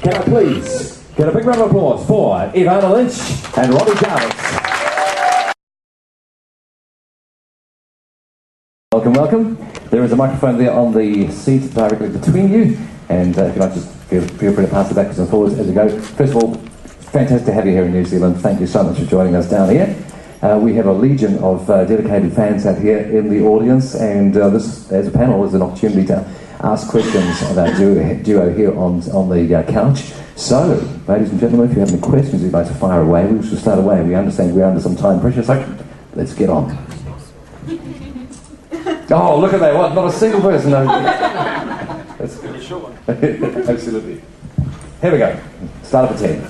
Can I please get a big round of applause for Evanna Lynch and Robbie Jarvis. Welcome, welcome. There is a microphone there on the seat directly between you, and if you like, just feel free to pass it backwards and forwards as we go. First of all, fantastic to have you here in New Zealand. Thank you so much for joining us down here. We have a legion of dedicated fans out here in the audience, and this, as a panel, is an opportunity to ask questions of our duo here on the couch. So, ladies and gentlemen, if you have any questions you'd like to fire away, we should start away. We understand we're under some time pressure, so let's get on. Oh, look at that! What? Not a single person. No. That's a short one. Absolutely. Here we go. Start up at 10.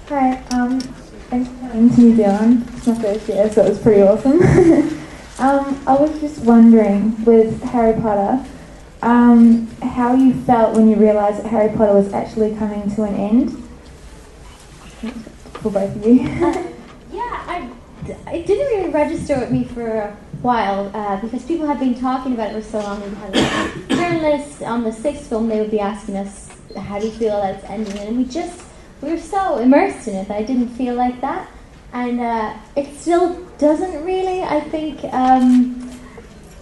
Hi, thanks for coming to New Zealand. It's my first year, so it was pretty awesome. I was just wondering, with Harry Potter, how you felt when you realised that Harry Potter was actually coming to an end? For both of you. It didn't really register with me for a while, because people had been talking about it for so long. We had journalists on the 6th film, they would be asking us, how do you feel that it's ending? And we were so immersed in it that I didn't feel like that. And it still doesn't really, I think,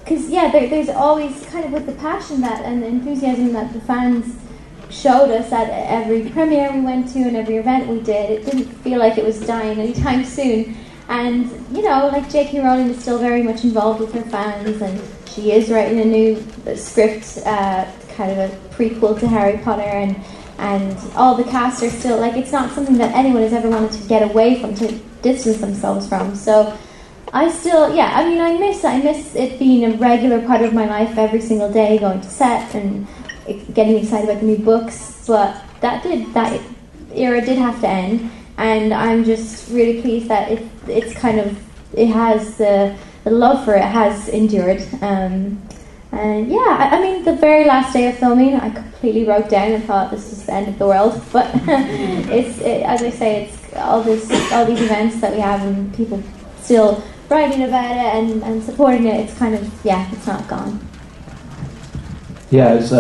because there's always kind of with the passion that and the enthusiasm that the fans showed us at every premiere we went to and every event we did, it didn't feel like it was dying anytime soon. And, like J.K. Rowling is still very much involved with her fans, and she is writing a new script, kind of a prequel to Harry Potter, and all the cast are still, it's not something that anyone has ever wanted to get away from, to distance themselves from. So I still, I miss it being a regular part of my life every single day, going to set and getting excited about the new books, but that era did have to end, and I'm just really pleased that it has the love for it has endured. The very last day of filming, I completely broke down and thought this is the end of the world. But as I say, it's all these events that we have and people still writing about it and supporting it. It's kind of it's not gone. Yeah, it was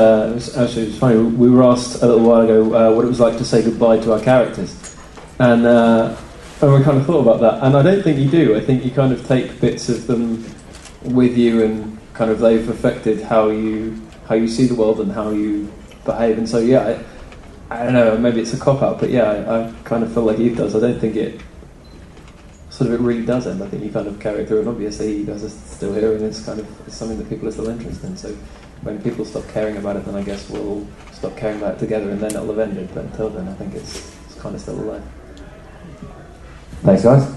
funny. We were asked a little while ago what it was like to say goodbye to our characters, and we kind of thought about that. And I don't think you do. I think you kind of take bits of them with you, and kind of they've affected how you see the world and how you behave. And so I don't know, maybe it's a cop-out, but I kind of feel like Eve does. I don't think it really does end. I think you kind of carry it through, and obviously you guys are still here, and it's something that people are still interested in. So when people stop caring about it, then I guess we'll stop caring about it together, and then it'll have ended. But until then, I think it's kind of still alive. Thanks, guys.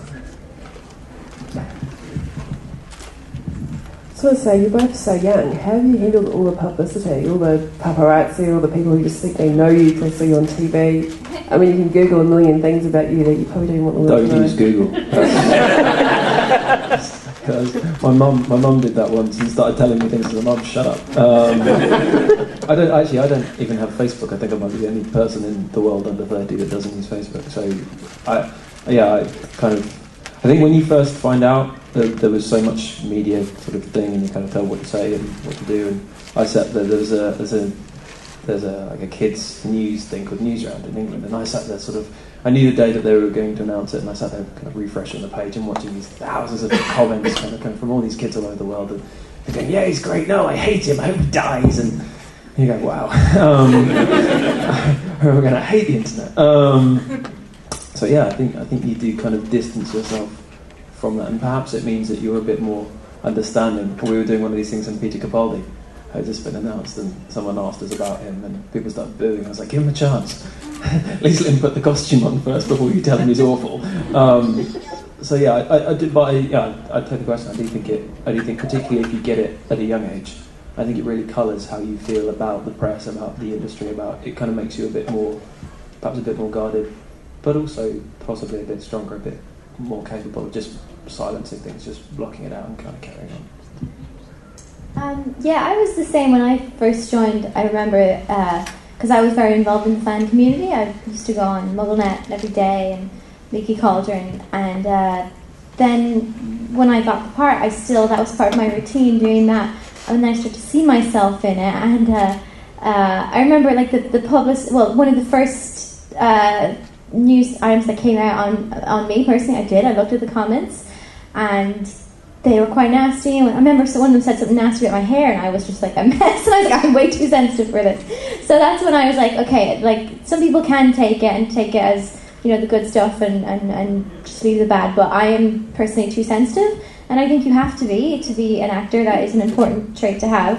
So you're both so young. How have you handled all the publicity, all the paparazzi, all the people who just think they know you because they see you on TV? I mean, you can Google a million things about you that you probably don't want the world to know. Don't use Google. Because my mum did that once and started telling me things. My mum, shut up. I don't even have Facebook. I think I might be the only person in the world under 30 that doesn't use Facebook. So I think when you first find out that there was so much media sort of thing, and you kind of tell what to say and what to do, and I sat there. There's a kids news thing called Newsround in England, and I sat there I knew the day that they were going to announce it, and I sat there kind of refreshing the page and watching these thousands of comments kind of coming from all these kids all over the world, and they're going, yeah, he's great, no, I hate him, I hope he dies, and you go, wow, we're going to hate the internet. So I think you do kind of distance yourself from that, and perhaps it means that you're a bit more understanding. We were doing one of these things, and Peter Capaldi had just been announced, and someone asked us about him, and people started booing. I was like, give him a chance. At least let him put the costume on first before you tell him he's awful. I take the question. I do think particularly if you get it at a young age, I think it really colours how you feel about the press, about the industry, it kind of makes you perhaps a bit more guarded, but also possibly a bit stronger, a bit more capable of just silencing things, just blocking it out and kind of carrying on. I was the same when I first joined. I remember because I was very involved in the fan community. I used to go on MuggleNet every day and Mickey Cauldron, and then when I got the part, that was part of my routine doing that. then I started to see myself in it, and I remember like the one of the first news items that came out on me personally, I looked at the comments, and they were quite nasty. And I remember one of them said something nasty about my hair, and I was just like a mess, and I was like, I'm way too sensitive for this. So that's when I was like, okay, like some people can take it as, you know, the good stuff and just leave the bad, but I am personally too sensitive, and I think you have to be an actor. That is an important trait to have.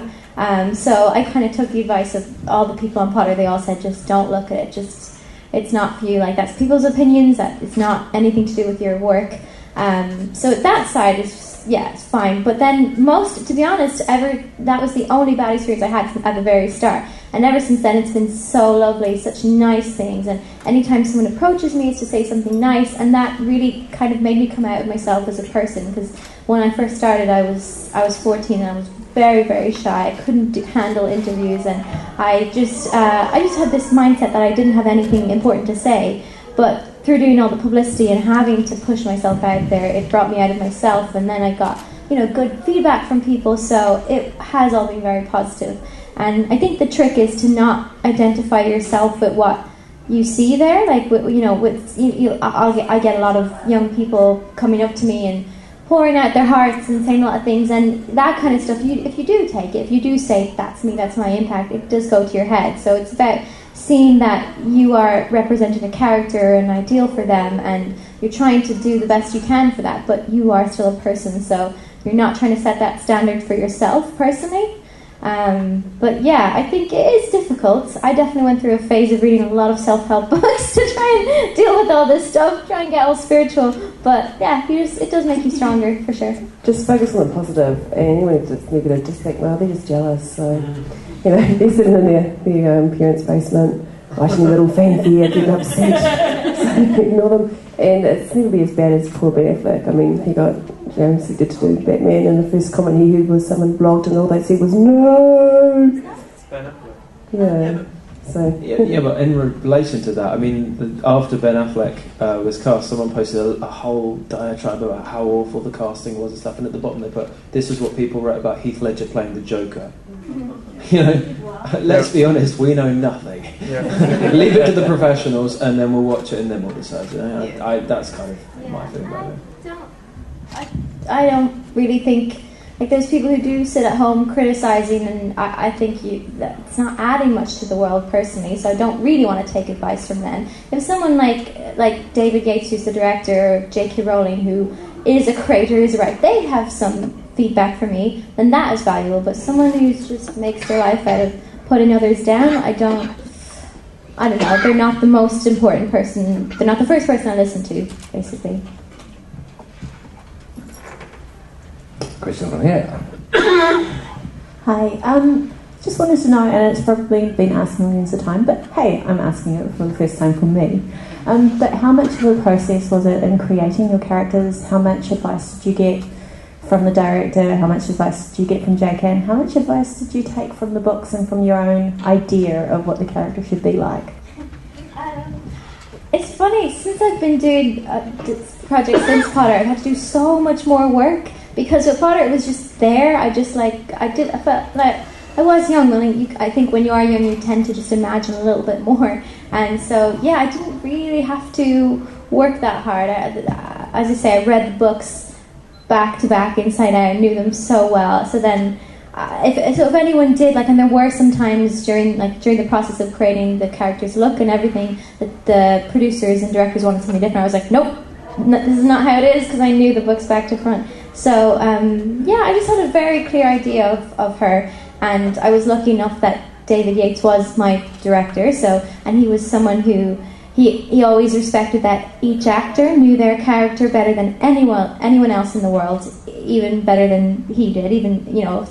So I kind of took the advice of all the people on Potter. They all said, just don't look at it, just, it's not for you, like that's people's opinions, that it's not anything to do with your work. So that side is just, yeah, it's fine. But then to be honest, that was the only bad experience I had at the very start. And ever since then, it's been so lovely, such nice things. And anytime someone approaches me, it's to say something nice. And that really kind of made me come out of myself as a person. Because when I first started, I was 14 and I was very, very shy. I couldn't handle interviews, and I just had this mindset that I didn't have anything important to say. But through doing all the publicity and having to push myself out there, it brought me out of myself, and then I got, you know, good feedback from people, so it has all been very positive. And I think the trick is to not identify yourself with what you see there, like, I get a lot of young people coming up to me and pouring out their hearts and saying a lot of things, and that kind of stuff, if you do take it, if you do say, that's me, that's my impact, it does go to your head. So it's about seeing that you are representing a character, an ideal for them, and you're trying to do the best you can for that, but you are still a person, so you're not trying to set that standard for yourself personally. But yeah, I think it is difficult. I definitely went through a phase of reading a lot of self-help books to try and deal with all this stuff, try and get all spiritual, but yeah, it does make you stronger, for sure. Just focus on the positive, and anyone who's just negative, just think, well, they're just jealous, so, you know, they're sitting in their parents' basement, writing a little fanfic, getting upset, so ignore them. And it's never be as bad as poor Ben Affleck. I mean, he got selected to do Batman, and the first comment he heard was someone blogged, and all they said was, no! Ben Affleck. Yeah. So. Yeah, but in relation to that, I mean, after Ben Affleck was cast, someone posted a whole diatribe about how awful the casting was and stuff, and at the bottom they put, this is what people wrote about Heath Ledger playing the Joker. You know, let's be honest, we know nothing. Yeah. Leave it to the professionals, and then we'll watch it, and then we'll decide. You know? That's kind of my feeling about it. I don't really think, like, there's people who do sit at home criticizing, and I think that's not adding much to the world personally, so I don't really want to take advice from them. If someone like David Yates, who's the director, or J.K. Rowling, who is a creator, who's a writer, they have some feedback for me, then that is valuable. But someone who just makes their life out of putting others down, I don't know, they're not the most important person, they're not the first person I listen to, basically. Question from here. Hi, just wanted to know, and it's probably been asked millions of times, but hey, I'm asking it for the first time from me. But how much of a process was it in creating your characters? How much advice did you get from the director? How much advice did you get from JK? And how much advice did you take from the books and from your own idea of what the character should be like? It's funny, since I've been doing this project since Potter, I've had to do so much more work, because with Potter it was just there. I felt like I was young. I think when you are young you tend to just imagine a little bit more, and so yeah, I didn't really have to work that hard. As I say, I read the books back to back, inside out, knew them so well. So then, if anyone did, and there were some times during the process of creating the character's look and everything, that the producers and directors wanted something different, I was like, nope, this is not how it is, because I knew the books back to front. So I just had a very clear idea of her, and I was lucky enough that David Yates was my director. And he was someone who he always respected that each actor knew their character better than anyone else in the world, even better than he did. Even, you know,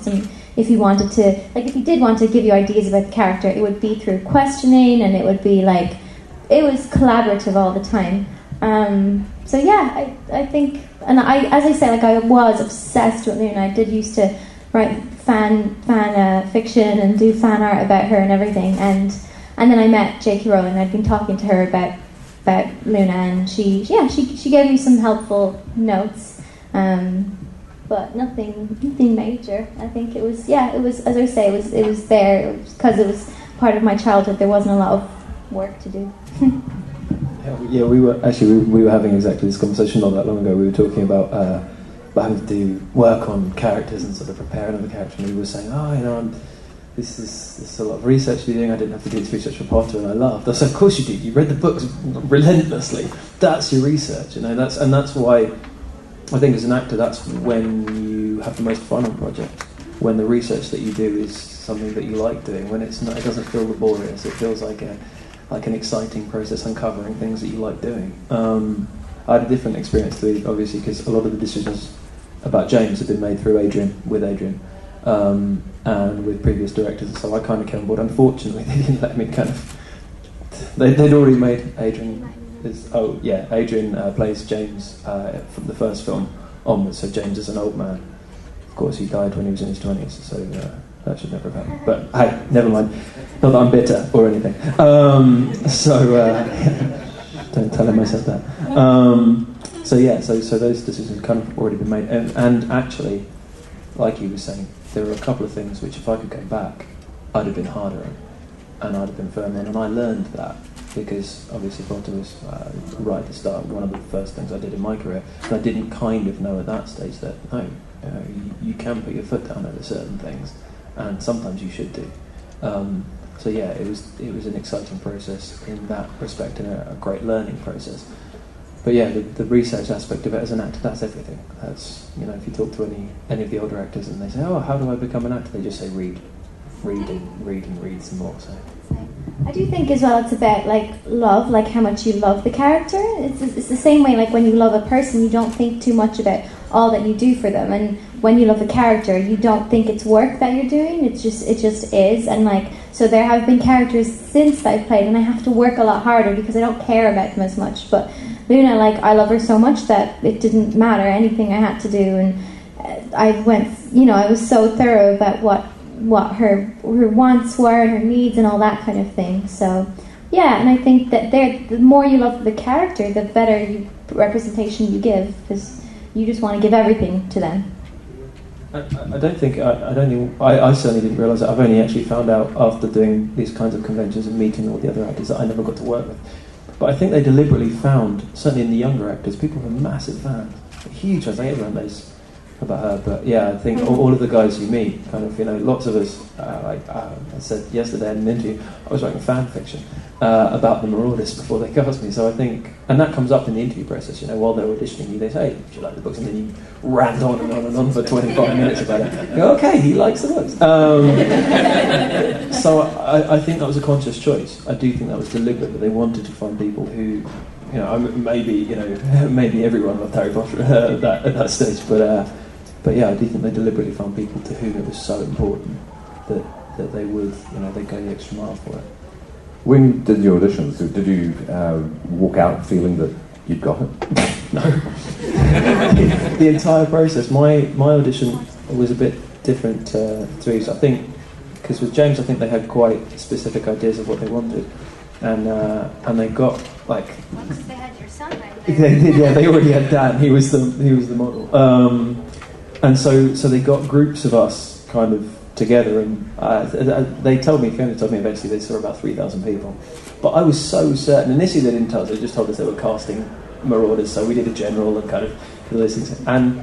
if he wanted to, if he did want to give you ideas about the character, it would be through questioning, and it would be it was collaborative all the time. So yeah, I think, and as I say, I was obsessed with Luna. I did used to write fan fiction and do fan art about her and everything, and then I met J.K. Rowling. I'd been talking to her about Luna, and she gave me some helpful notes. But but nothing major. I think it was as I say, it was there because it was part of my childhood. There wasn't a lot of work to do. Yeah, we were having exactly this conversation not that long ago. We were talking about having to do work on characters and sort of prepare another character, and we were saying, this is a lot of research to be doing. I didn't have to do this research for Potter, and I laughed. I said, of course you did. You read the books relentlessly. That's your research, that's why I think as an actor, that's when you have the most fun on projects. When the research that you do is something that you like doing. When it's not, it doesn't feel laborious. It feels like an exciting process, uncovering things that you like doing. I had a different experience to it, obviously, because a lot of the decisions about James had been made through Adrian, and with previous directors, and so I kind of came on board. Unfortunately, they didn't let me they'd already made Adrian. Adrian plays James from the first film onwards, so James is an old man. Of course, he died when he was in his 20s, so that should never have happened. But hey, never mind. Not that I'm bitter or anything. Don't tell him I said that. So those decisions had kind of already been made. And actually, like he was saying, there were a couple of things which, if I could go back, I'd have been harder on, and I'd have been firmer on. And I learned that because obviously Potter was right at the start, one of the first things I did in my career. And I didn't kind of know at that stage that you can put your foot down over certain things, and sometimes you should do. It was an exciting process in that respect, and a great learning process. But yeah, the research aspect of it as an actor, that's everything. That's, if you talk to any of the older actors and they say, oh, how do I become an actor? They just say read some more. So I do think as well it's about love, how much you love the character. It's the same way when you love a person, you don't think too much about all that you do for them, and when you love a character, you don't think it's work that you're doing. It just is, and so there have been characters since I've played, and I have to work a lot harder because I don't care about them as much. But Luna, I love her so much that it didn't matter anything I had to do, and I was so thorough about what her wants were and her needs and all that kind of thing. So yeah, and I think that the more you love the character, the better representation you give, because you just want to give everything to them. I certainly didn't realise that. I've only actually found out after doing these kinds of conventions and meeting all the other actors that I never got to work with. But I think they deliberately found, certainly in the younger actors, people were massive fans, huge fans. I think everyone knows about her. But yeah, I think all of the guys you meet, lots of us, I said yesterday in an interview, I was writing fan fiction about the Marauders before they cast me. So I think, and that comes up in the interview process, while they're auditioning you, they say, hey, do you like the books? And then you rant on and on and on for 25 minutes about it. You go, okay, he likes the books. So I think that was a conscious choice. I do think that was deliberate, that they wanted to find people who, maybe everyone loved Harry Potter at that stage, but yeah, I do think they deliberately found people to whom it was so important that they would, they'd go the extra mile for it. When you did your auditions, did you walk out feeling that you'd got it? No. The entire process, my audition was a bit different to Reeves. I think, because with James, I think they had quite specific ideas of what they wanted, and they got they had your son right there. They did, yeah. They already had Dan. He was the model. And so they got groups of us kind of together, and Fiona told me eventually they saw about 3,000 people. But I was so certain, initially they didn't tell us, they just told us they were casting Marauders, so we did a general and kind of those things. And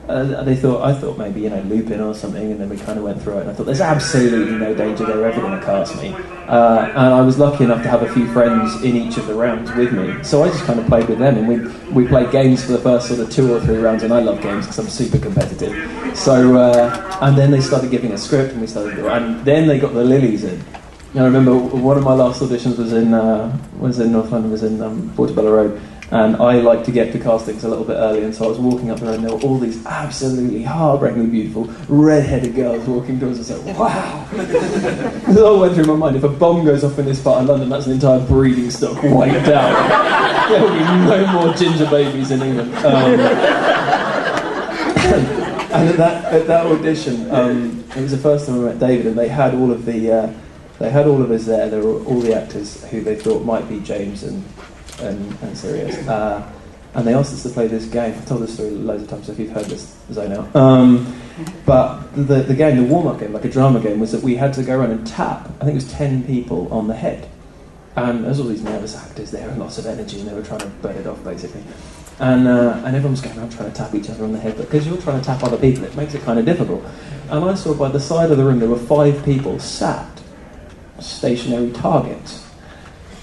I thought maybe, Lupin or something, and then we kind of went through it, and I thought there's absolutely no danger they're ever going to cast me. And I was lucky enough to have a few friends in each of the rounds with me, so I just kind of played with them, and we played games for the first sort of 2 or 3 rounds, and I love games because I'm super competitive. So, and then they started giving a script, and and then they got the lilies in. And I remember one of my last auditions was in North London, was in Portobello Road. And I like to get to castings a little bit early, and so I was walking up there, and there were all these absolutely heartbreakingly beautiful red-headed girls walking towards us. I was like, wow! It all went through my mind. If a bomb goes off in this part of London, that's an entire breeding stock wiped out. There will be no more ginger babies in England. And at that audition, it was the first time I met David, and they had all of us there. There were all the actors who they thought might be James and Sirius. and they asked us to play this game. I've told this story loads of times, so if you've heard this, zone out. But the game, the warm-up game, like a drama game, was that we had to go around and tap, I think it was 10 people on the head. And there's all these nervous actors there and lots of energy, and they were trying to burn it off, basically. And everyone was going around trying to tap each other on the head, but because you're trying to tap other people, it makes it kind of difficult. And I saw by the side of the room there were 5 people sat, stationary targets.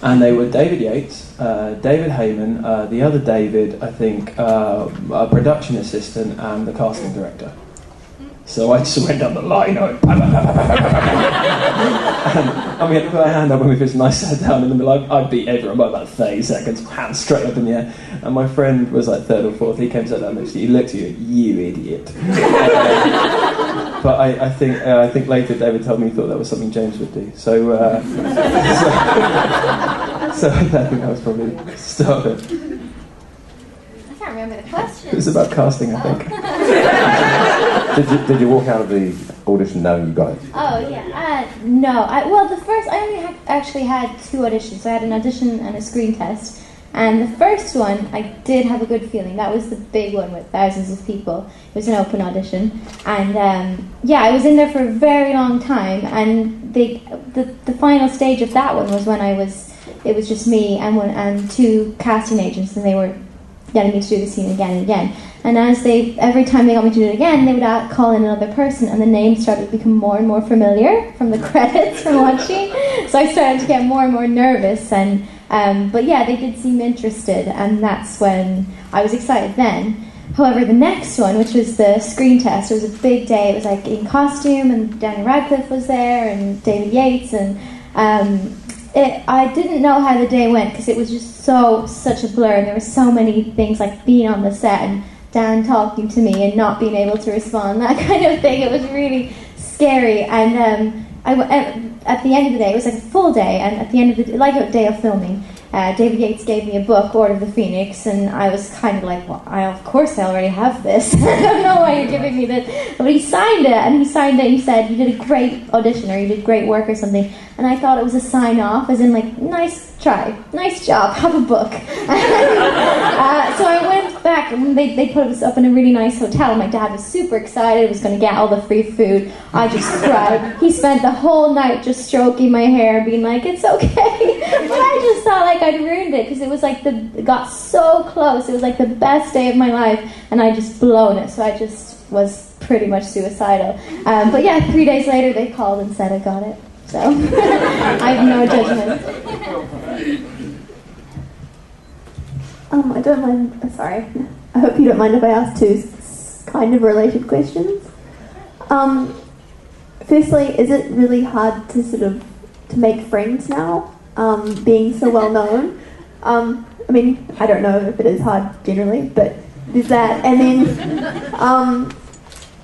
And they were David Yates, David Heyman, the other David, I think, a production assistant, and the casting director. So I just went down the line, and we had to put our hand up when we first, and I sat down in the middle. I beat everyone by about 30 seconds, hands straight up in the air. And my friend was like 3rd or 4th. He came sat down next to you. He looked at you, you idiot. But I think later David told me he thought that was something James would do. So I think that was probably the start of it. I can't remember the question. It was about casting, I think. Did you walk out of the audition knowing you got it? Oh, yeah. No. I only actually had 2 auditions. So I had an audition and a screen test. And the first one, I did have a good feeling. That was the big one with thousands of people. It was an open audition. And, I was in there for a very long time. And the final stage of that one was when it was just me and 2 casting agents, and they were getting me to do the scene again and again. And every time they got me to do it again, they would call in another person, and the names started to become more and more familiar from the credits from watching. So I started to get more and more nervous, and but yeah, they did seem interested, and that's when I was excited then. However, the next one, which was the screen test, it was a big day. It was like in costume, and Daniel Radcliffe was there, and David Yates, and I didn't know how the day went because it was just such a blur, and there were so many things like being on the set and Dan talking to me and not being able to respond, that kind of thing. It was really scary, and at the end of the day, it was like a full day, and at the end of the like a day of filming, David Yates gave me a book, Order of the Phoenix, and I was kind of like, well, of course I already have this. I don't know why you're giving me this. But he signed it, and he said, you did a great audition, or you did great work or something. And I thought it was a sign off, as in like, nice try, nice job, have a book. So I went back, and they put us up in a really nice hotel. My dad was super excited, was going to get all the free food. I just cried. He spent the whole night just stroking my hair, being like, it's okay. But I just thought like I'd ruined it, because it was like it got so close. It was like the best day of my life, and I just blown it. So I just was pretty much suicidal. But yeah, 3 days later they called and said I got it. So I have no judgment. I don't mind. Sorry. I hope you don't mind if I ask 2 kind of related questions. Firstly, is it really hard to to make friends now, being so well known? I mean, I don't know if it is hard generally, but there's that. And then,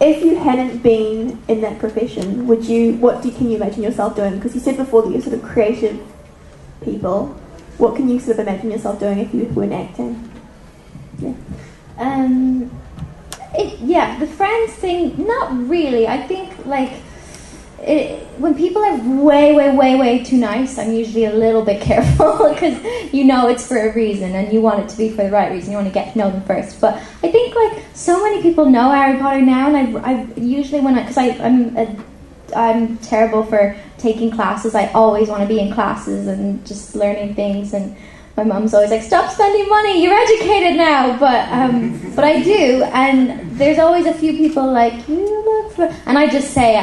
if you hadn't been in that profession, can you imagine yourself doing? Because you said before that you're sort of creative people. What can you sort of imagine yourself doing if you weren't acting? Yeah. The friends thing, not really. I think when people are way too nice, I'm usually a little bit careful, because it's for a reason, and you want it to be for the right reason. You want to get to know them first. But I think so many people know Harry Potter now, and I usually I'm terrible for taking classes. I always want to be in classes and just learning things, and my mum's always like, stop spending money, you're educated now. But I do, and there's always a few people like, you look for, and I just say,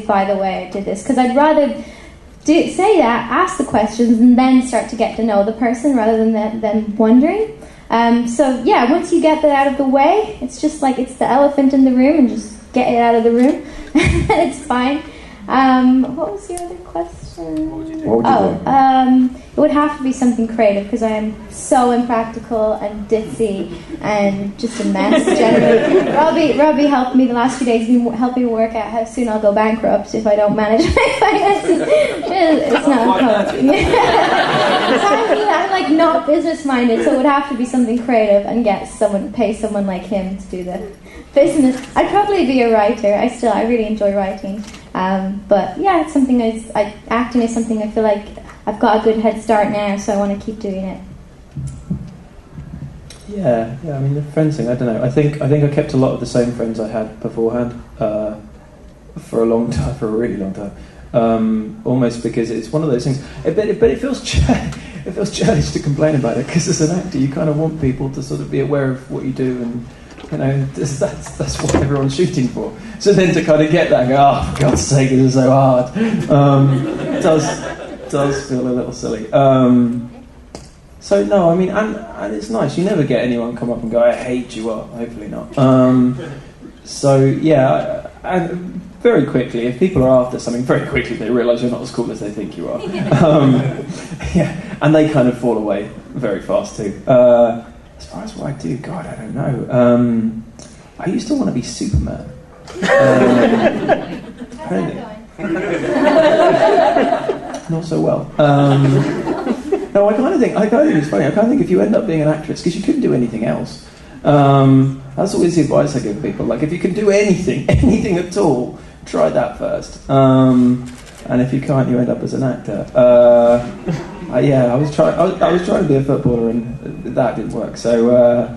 by the way, I did this, because I'd rather say that, ask the questions, and then start to get to know the person rather than them wondering. So yeah, once you get that out of the way, it's just like it's the elephant in the room, and just get it out of the room, and it's fine. What was your other question? What would you do? It would have to be something creative, because I am so impractical and ditzy and just a mess generally. Robbie helped me the last few days. He helped me work out how soon I'll go bankrupt if I don't manage my finances. It's not fun. I'm like not business minded, so it would have to be something creative and pay someone like him to do the business. I'd probably be a writer. I really enjoy writing. But yeah, it's something acting is something I feel like I've got a good head start now, so I want to keep doing it. Yeah. I mean, the friends thing. I don't know. I think I kept a lot of the same friends I had beforehand for a long time, for a really long time. Almost because it's one of those things. But it feels it feels childish to complain about it, because as an actor, you kind of want people to sort of be aware of what you do, and that's what everyone's shooting for. So then to kind of get that and go, oh, for God's sake, this is so hard, does feel a little silly. So no, I mean, and it's nice. You never get anyone come up and go, I hate you. Well, hopefully not. So yeah, and very quickly, if people are after something, very quickly they realise you're not as cool as they think you are. Yeah, and they kind of fall away very fast too. As far as what I do, God, I don't know. I used to want to be Superman. Not so well. No, I kind of think it's funny. I kind of think if you end up being an actress, because you couldn't do anything else. That's always the advice I give people. Like, if you can do anything at all, try that first. And if you can't, you end up as an actor. I was trying to be a footballer, and that didn't work. So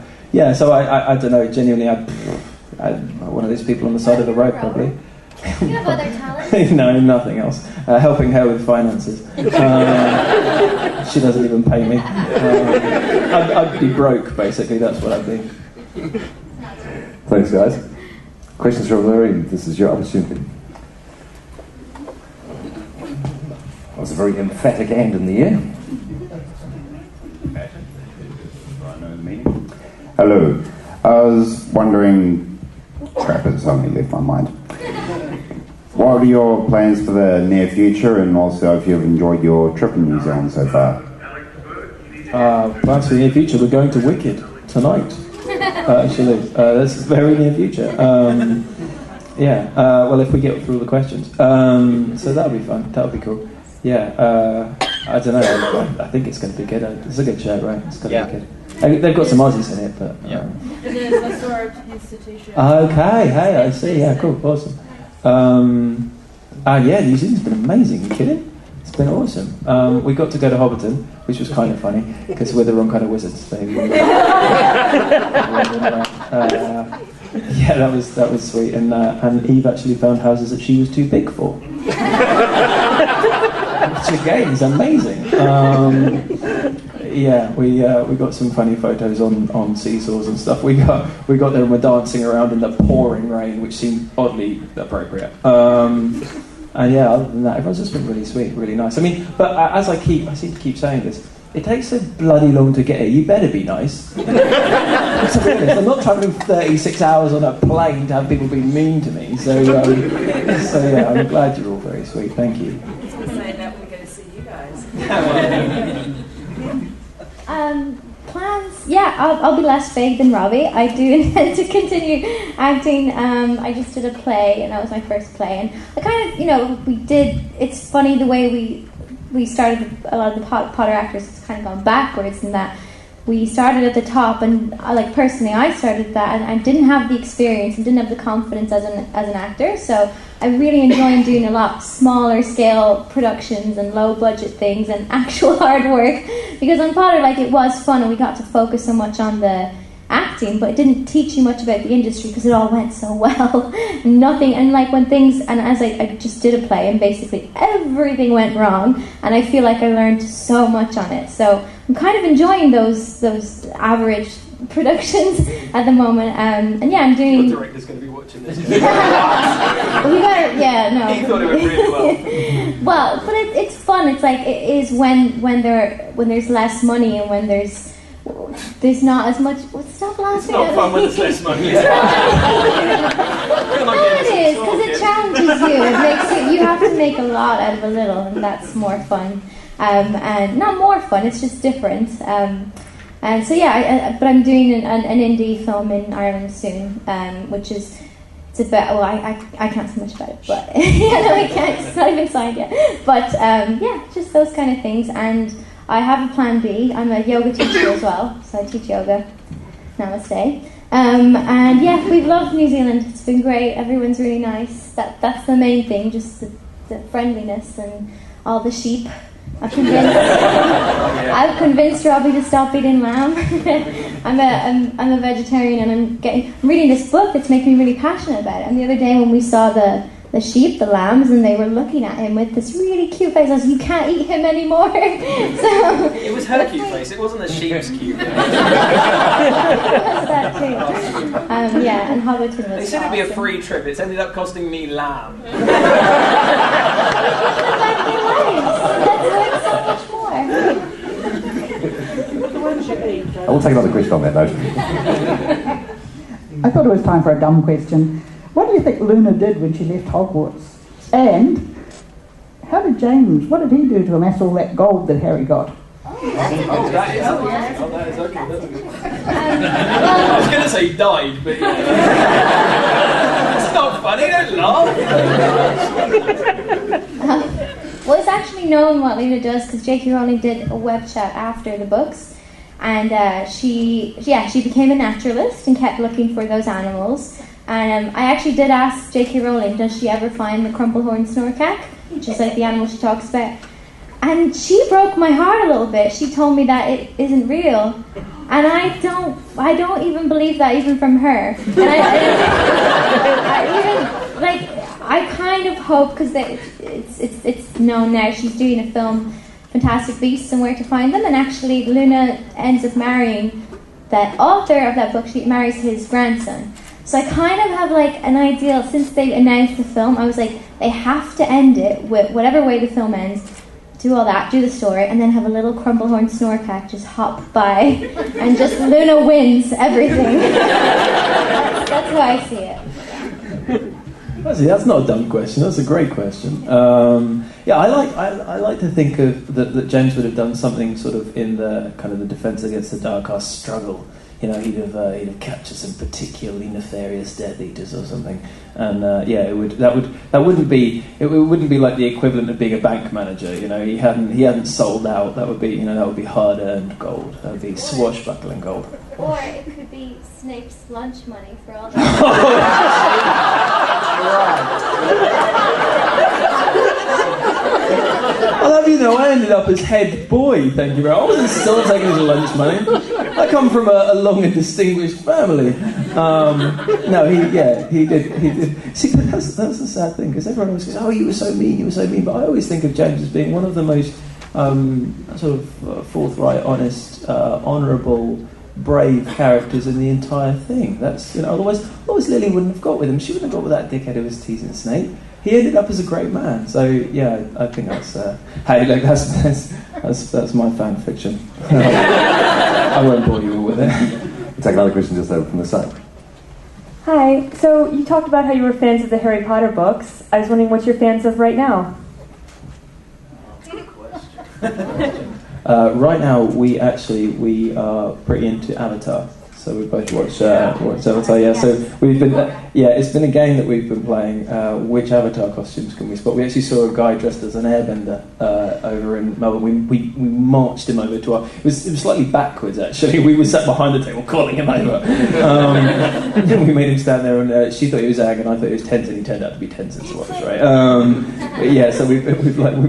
so I don't know. Genuinely, I'm one of those people on the side of the road, probably. You have other talents? No, nothing else. Helping her with finances. She doesn't even pay me. I'd be broke, basically. That's what I'd be. Thanks, guys. Questions from Larry? This is your opportunity. That was a very emphatic end in the air. Hello. I was wondering, crap, it's only left my mind. What are your plans for the near future, and also if you've enjoyed your trip in New Zealand so far? Plans for the near future, we're going to Wicked tonight. Actually, that's very near future. Well, if we get through all the questions. So that'll be fun, that'll be cool. Yeah, I don't know, I think it's going to be good. It's a good show, right? It's going to be good. They've got some Aussies in it, but... It is a sort of institution. Okay, hey, I see, yeah, cool, awesome. New Zealand's been amazing, you kidding? It's been awesome. We got to go to Hobbiton, which was kind of funny, because we're the wrong kind of wizards. That was sweet, and Eve actually found houses that she was too big for. Which again is amazing. We got some funny photos on seesaws and stuff. We got there and we're dancing around in the pouring rain, which seemed oddly appropriate. Other than that, everyone's just been really sweet, really nice. I mean, but as I seem to keep saying this, it takes so bloody long to get here. You better be nice. To be honest, I'm not travelling 36 hours on a plane to have people be mean to me. So I'm glad you're all very sweet. Thank you. Saying that we're going to see you guys. Plans? Yeah, I'll be less vague than Robbie. I do intend to continue acting. I just did a play, and that was my first play. And I kind of, it's funny the way we started, a lot of the Potter actors has kind of gone backwards in that we started at the top, and personally I started that, and I didn't have the experience and didn't have the confidence as an actor, so I really enjoyed doing a lot smaller scale productions and low budget things and actual hard work, because on Potter it was fun and we got to focus so much on the acting, but it didn't teach you much about the industry because it all went so well. Nothing, and when things, and as I just did a play and basically everything went wrong, and I feel like I learned so much on it, so I'm kind of enjoying those average productions at the moment, I'm doing... The director's going to be watching this. He thought it went really well. Well, but it's fun. It's it is when there's less money and when there's not as much. Stop laughing. It's not fun when there's less money. No, it is, because it challenges you. It makes you have to make a lot out of a little, and that's more fun. And not more fun. It's just different. But I'm doing an indie film in Ireland soon, which is. It's about, well, I can't say much about it, but I can't, it's not even signed yet. But just those kind of things. And I have a plan B. I'm a yoga teacher as well, so I teach yoga. Namaste. We've loved New Zealand. It's been great. Everyone's really nice. That's the main thing, just the friendliness and all the sheep. I've convinced Robbie to stop eating lamb. I'm a vegetarian, and I'm reading this book that's making me really passionate about it. And the other day when we saw the sheep, the lambs, and they were looking at him with this really cute face, I was like, you can't eat him anymore. So it was her cute face, it wasn't the sheep's cute face. It was that too. Yeah, and Hobbiton was They said it'd be a awesome. free trip, it's ended up costing me lamb. I will take another question on that note. I thought it was time for a dumb question. What do you think Luna did when she left Hogwarts? And what did he do to amass all that gold that Harry got? That is okay. That's a good one. I was going to say died, but it's not funny, don't laugh. Well, it's actually known what Luna does because J.K. Rowling did a web chat after the books, and she became a naturalist and kept looking for those animals. And I actually did ask J.K. Rowling, does she ever find the crumplehorn snorkack, which is like the animal she talks about? And she broke my heart a little bit. She told me that it isn't real, and I don't even believe that, even from her. And I kind of hope, because it's known now, she's doing a film, Fantastic Beasts and Where to Find Them, and actually Luna ends up marrying the author of that book. She marries his grandson. So I kind of have like an ideal, since they announced the film, I was like, they have to end it with whatever way the film ends, do all that, do the story, and then have a little crumplehorn snorkack just hop by, and just Luna wins everything. That's how I see it. Actually, that's not a dumb question. That's a great question. I like to think of that James would have done something sort of in the kind of the Defence Against the Dark Arts struggle. You know, he'd have captured some particularly nefarious Death Eaters or something, and that wouldn't be like the equivalent of being a bank manager. You know, he hadn't sold out. That would be hard earned gold. That would be swashbuckling gold. Or it could be Snape's lunch money for all that. I'll have you know, I ended up as head boy, thank you very much. I wasn't still taking his lunch money. I come from a long and distinguished family. He did. See, but that's the sad thing, because everyone always goes, oh, you were so mean. But I always think of James as being one of the most forthright, honest, honourable, brave characters in the entire thing. That's, you know, otherwise Lily wouldn't have got with him. She wouldn't have got with that dickhead who was teasing Snape. He ended up as a great man. So yeah, I think that's that's my fan fiction. I won't bore you all with it. We'll take another question just over from the side. Hi. So you talked about how you were fans of the Harry Potter books. I was wondering what you're fans of right now. Good question. Right now, we are pretty into Avatar. So we both watched Avatar. Yeah. So we've been it's been a game that we've been playing. Which Avatar costumes can we spot? We actually saw a guy dressed as an airbender over in Melbourne. We marched him over to our. It was slightly backwards actually. We were sat behind the table calling him over. We made him stand there, and she thought he was Aang, and I thought he was Tenzin. He turned out to be Tenzin, so what was right. So we've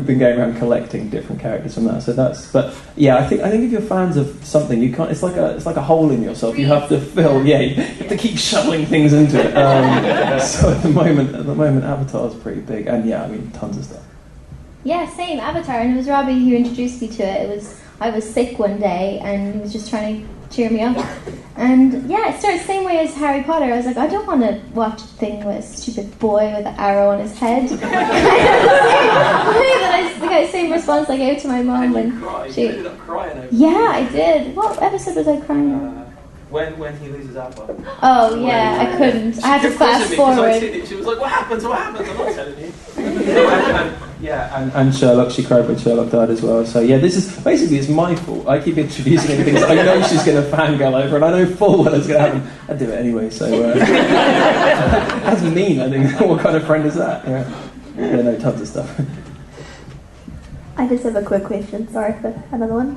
been going around collecting different characters from that. So that's. But yeah, I think if you're fans of something, you can't. It's like a hole in yourself. You have to fill. Yeah, you have to keep shoveling things into it. So at the moment, Avatar's pretty big, and yeah, I mean, tons of stuff. Yeah, same, Avatar, and it was Robbie who introduced me to it. I was sick one day, and he was just trying to cheer me up. And yeah, it started the same way as Harry Potter. I was like, I don't want to watch a thing with a stupid boy with an arrow on his head. The same response I gave to my mum when she ended up crying over Yeah, I did. What episode was I crying on? When he loses Appa. Oh yeah, I couldn't. I had to fast forward. She was like, "What happens? What happens?" I'm not telling you. And Sherlock, she cried when Sherlock died as well. So yeah, this is basically it's my fault. I keep introducing things I know she's going to fangirl over, and I know full well it's going to happen. I do it anyway. So that's mean. I think. What kind of friend is that? Yeah, no, tons of stuff. I just have a quick question. Sorry for another one.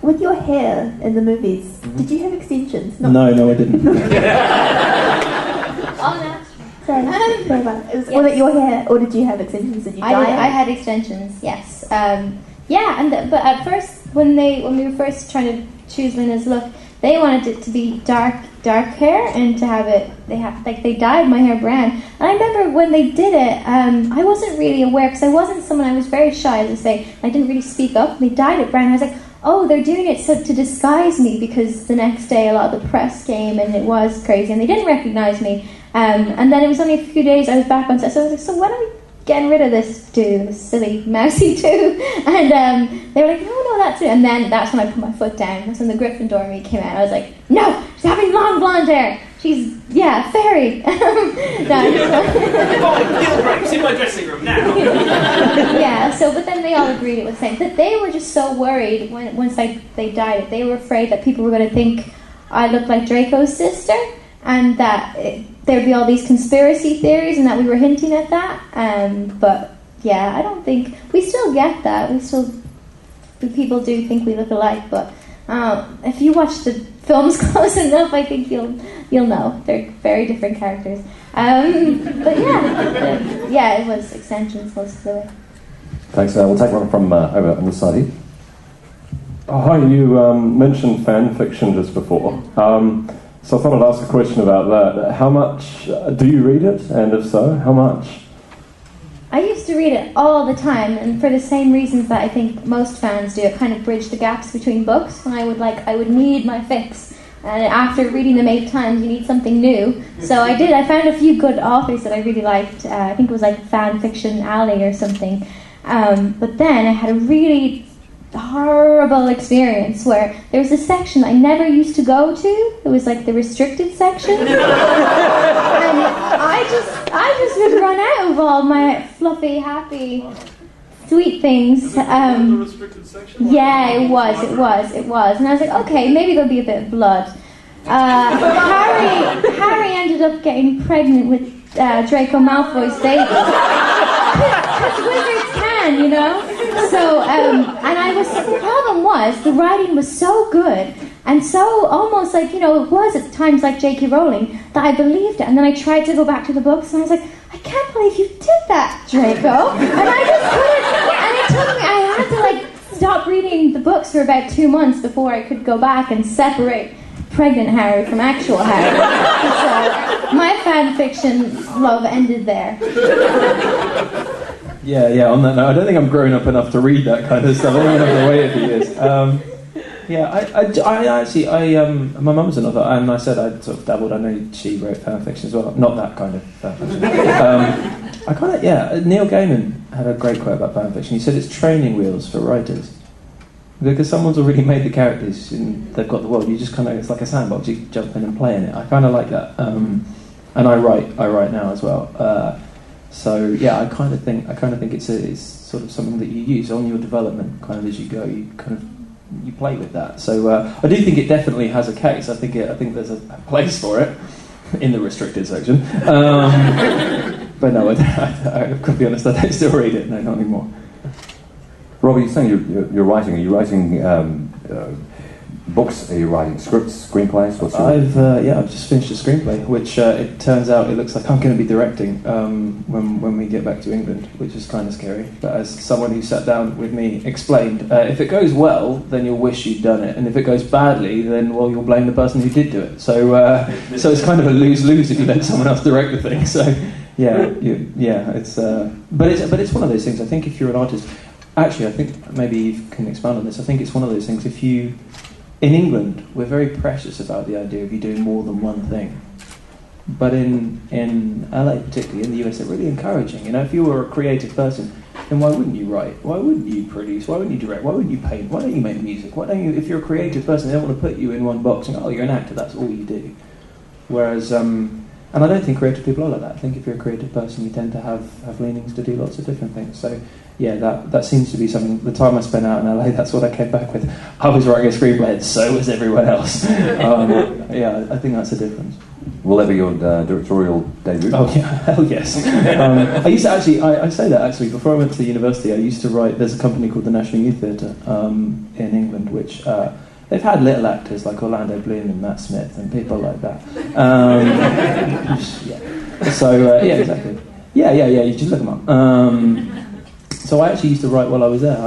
With your hair in the movies, did you have extensions? No, I didn't. Oh, no. Sorry about it. Was it your hair, or did you have extensions? Did you dye it? I had extensions, yes. But at first, when we were first trying to choose Luna's look, they wanted it to be dark hair and to have it. They dyed my hair brown. And I remember when they did it, I wasn't really aware because I wasn't someone. I was very shy, as I say. I didn't really speak up. They dyed it brown. I was like, oh, they're doing it to disguise me, because the next day a lot of the press came and it was crazy and they didn't recognise me. And then it was only a few days I was back on set, so I was like, so when are we getting rid of this dude, this silly mousy dude? And they were like, no, that's it. And then that's when I put my foot down. That's when the Gryffindor me came out. I was like, no, she's having long blonde hair. She's, fairy. Deal breaks in my dressing room now. But then they all agreed it was the same. But they were just so worried once they dyed it. They were afraid that people were going to think I looked like Draco's sister, and that there'd be all these conspiracy theories, and that we were hinting at that. But I don't think we still get that. People do think we look alike, but if you watch the films close enough, I think you'll know they're very different characters. It was extensions most of the way. Thanks. We'll take one from over on this side here. Oh, hi, you mentioned fan fiction just before. So I thought I'd ask a question about that. How much do you read it, and if so, how much? I used to read it all the time, and for the same reasons that I think most fans do. It kind of bridged the gaps between books. When I would need my fix, and after reading them 8 times, you need something new. So I did. I found a few good authors that I really liked. I think it was like Fan Fiction Alley or something. But then I had a really horrible experience where there was a section I never used to go to. It was like the restricted section. And I just would run out of all my fluffy, happy, sweet things. The restricted section? It was. And I was like, okay, maybe there'll be a bit of blood. Harry ended up getting pregnant with Draco Malfoy's baby. Because wizards can, you know? So, the problem was, the writing was so good, and so almost like, it was at times like J.K. Rowling, that I believed it. And then I tried to go back to the books, and I was like, I can't believe you did that, Draco. And I just couldn't, and it took me, I had to like stop reading the books for about 2 months before I could go back and separate pregnant Harry from actual Harry. So my fan fiction love ended there. Yeah, on that note, I don't think I'm grown up enough to read that kind of stuff. I don't have to wait a few years. I actually, my mum's an author, and I said I sort of dabbled. I know she wrote fan fiction as well. Not that kind of fan fiction. Neil Gaiman had a great quote about fan fiction. He said it's training wheels for writers. Because someone's already made the characters and they've got the world. You just kind of, it's like a sandbox. You jump in and play in it. I kind of like that. And I write now as well. I kind of think it's sort of something that you use on your development, kind of as you go. You play with that. So I do think it definitely has a case. I think there's a place for it in the restricted section. But no, I to be honest, I don't still read it. No, not anymore. Robbie, you're saying you're writing. Are you writing books? Are you writing scripts, screenplays? I've just finished a screenplay, which it turns out it looks like I'm going to be directing when we get back to England, which is kind of scary. But as someone who sat down with me explained, if it goes well, then you'll wish you'd done it, and if it goes badly, then you'll blame the person who did do it. So it's kind of a lose-lose if you let someone else direct the thing. So it's but it's one of those things. I think if you're an artist. Actually, I think maybe you can expand on this. I think it's one of those things, in England, we're very precious about the idea of you doing more than one thing. But in LA, particularly, in the US, they're really encouraging. If you were a creative person, then why wouldn't you write? Why wouldn't you produce? Why wouldn't you direct? Why wouldn't you paint? Why don't you make music? Why don't you, if you're a creative person, they don't want to put you in one box and, you're an actor, that's all you do. Whereas, and I don't think creative people are like that. I think if you're a creative person, you tend to have leanings to do lots of different things. So, that seems to be something. The time I spent out in LA, that's what I came back with. I was writing a screenplay, and so was everyone else. I think that's a difference. Will that be your directorial debut? Oh yeah, hell yes. I used to I say that actually, before I went to university, I used to write, there's a company called the National Youth Theatre in England, which they've had little actors like Orlando Bloom and Matt Smith and people like that. So yeah, exactly. Yeah. You just look them up. So I actually used to write while I was there.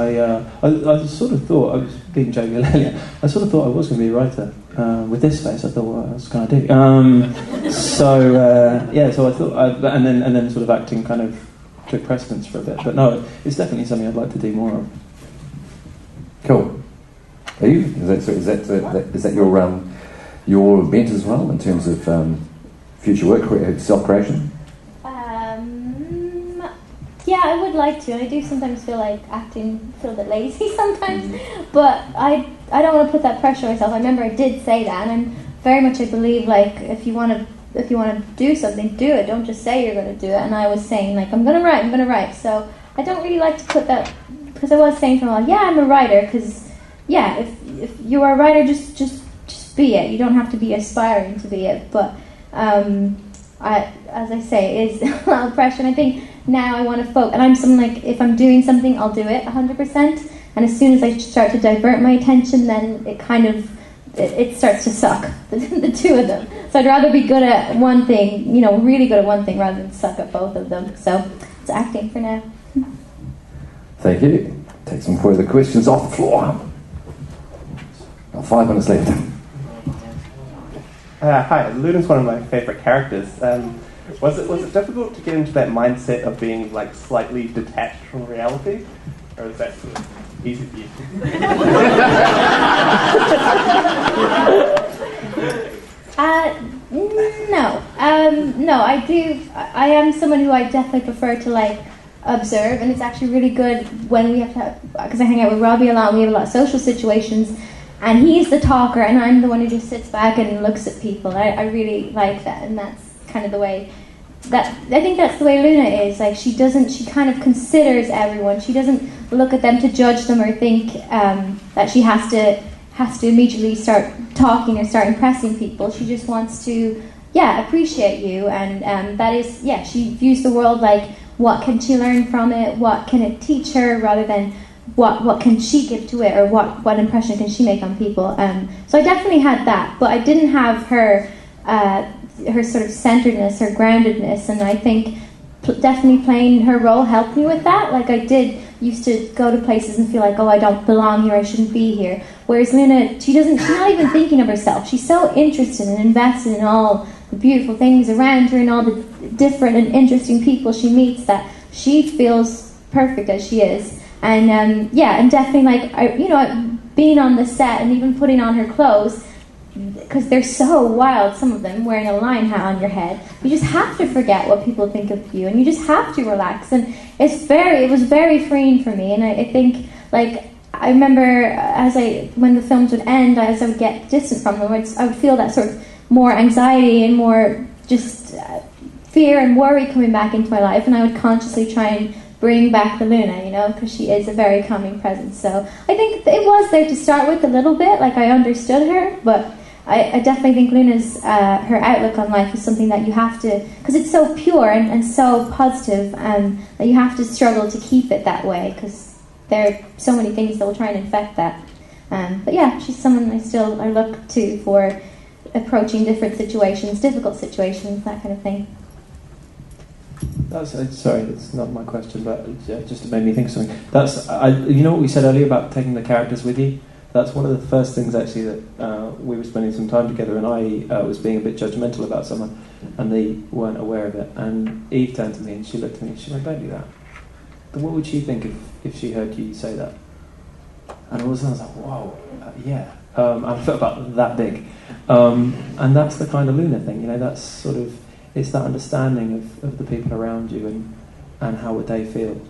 I sort of thought, I was being jovial earlier, I sort of thought I was going to be a writer. With this face, I thought, well, what else can I do? So I thought, and then sort of acting kind of took precedence for a bit. But no, it's definitely something I'd like to do more of. Cool. Are you? Is that your bent as well in terms of future work, self-creation? Yeah, I would like to, and I do sometimes feel like acting, feel a bit lazy sometimes, but I don't want to put that pressure on myself. I remember I did say that, and I'm very much, I believe, like, if you want to do something, do it. Don't just say you're going to do it. And I was saying, like, I'm going to write. So I don't really like to put that, because I was saying to myself, yeah, I'm a writer, because, yeah, if you are a writer, just be it. You don't have to be aspiring to be it, but as I say, it is a lot of pressure, and I think now I want to focus, and I'm someone like, if I'm doing something, I'll do it 100%, and as soon as I start to divert my attention, then it kind of, it starts to suck, the two of them. So I'd rather be good at one thing, really good at one thing, rather than suck at both of them. So it's acting for now. Thank you. Take some further questions off the floor. 5 minutes left. Hi, Luna's one of my favourite characters. Was it difficult to get into that mindset of being like slightly detached from reality, or is that sort of easy for you? No. I am someone who I definitely prefer to observe, and it's actually really good when we have to, because I hang out with Robbie a lot, and we have a lot of social situations. And he's the talker, and I'm the one who just sits back and looks at people. I really like that, and that's kind of the way that I think that's the way Luna is. Like, she kind of considers everyone. She doesn't look at them to judge them or think that she has to immediately start talking or start impressing people. She just wants to, appreciate you, and that is, she views the world like, what can she learn from it? What can it teach her, rather than what can she give to it, or what impression can she make on people. So I definitely had that, but I didn't have her sort of centeredness, her groundedness, and I think definitely playing her role helped me with that. Like, I used to go to places and feel like, oh, I don't belong here, I shouldn't be here. Whereas Luna, she's not even thinking of herself. She's so interested and invested in all the beautiful things around her and all the different and interesting people she meets, that she feels perfect as she is. And and definitely being on the set and even putting on her clothes, because they're so wild, some of them, wearing a lion hat on your head, you just have to forget what people think of you, and you just have to relax. And it was very freeing for me. And I think, I remember when the films would end, as I would get distant from them, I would feel that sort of more anxiety and more just fear and worry coming back into my life, and I would consciously try and bring back the Luna, because she is a very calming presence. So I think it was there to start with a little bit, I understood her, but I definitely think Luna's, her outlook on life is something that you have to, because it's so pure and so positive, that you have to struggle to keep it that way, because there are so many things that will try and infect that. But yeah, she's someone I look to for approaching different situations, difficult situations, that kind of thing. Sorry, that's not my question, but it just made me think of something. You know what we said earlier about taking the characters with you? That's one of the first things, actually, that we were spending some time together, and I was being a bit judgmental about someone, and they weren't aware of it. And Eve turned to me, and she looked at me, and she went, "Don't do that." But what would she think if she heard you say that? And all of a sudden I was like, whoa, yeah. And I felt about that big. And that's the kind of Luna thing, that's sort of, it's that understanding of the people around you and how would they feel,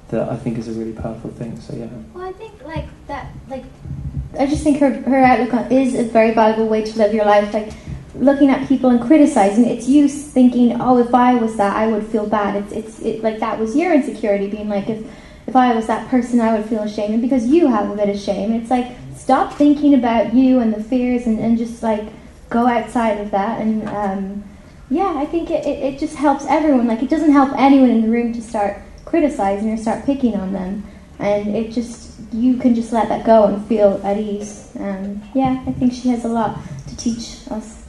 that I think is a really powerful thing. So yeah. Well, I think I just think her outlook is a very valuable way to live your life. Looking at people and criticizing, it's you thinking, oh, if I was that, I would feel bad. It's that was your insecurity, being like, if I was that person, I would feel ashamed, and because you have a bit of shame. And it's stop thinking about you and the fears, and just go outside of that. And I think it just helps everyone. It doesn't help anyone in the room to start criticizing or start picking on them, and you can just let that go and feel at ease. I think she has a lot to teach us.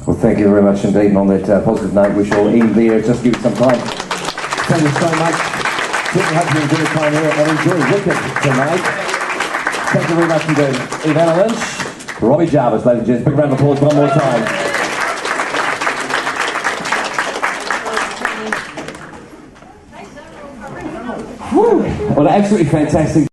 Well, thank you very much indeed. And on that positive note, we shall end there. Just give it some time. Thank you so much. Certainly hope you enjoy your time here and enjoy Wicked tonight. Thank you very much indeed. Evanna Lynch, Robbie Jarvis, ladies and gents. Big round of applause one more time. Well, absolutely fantastic.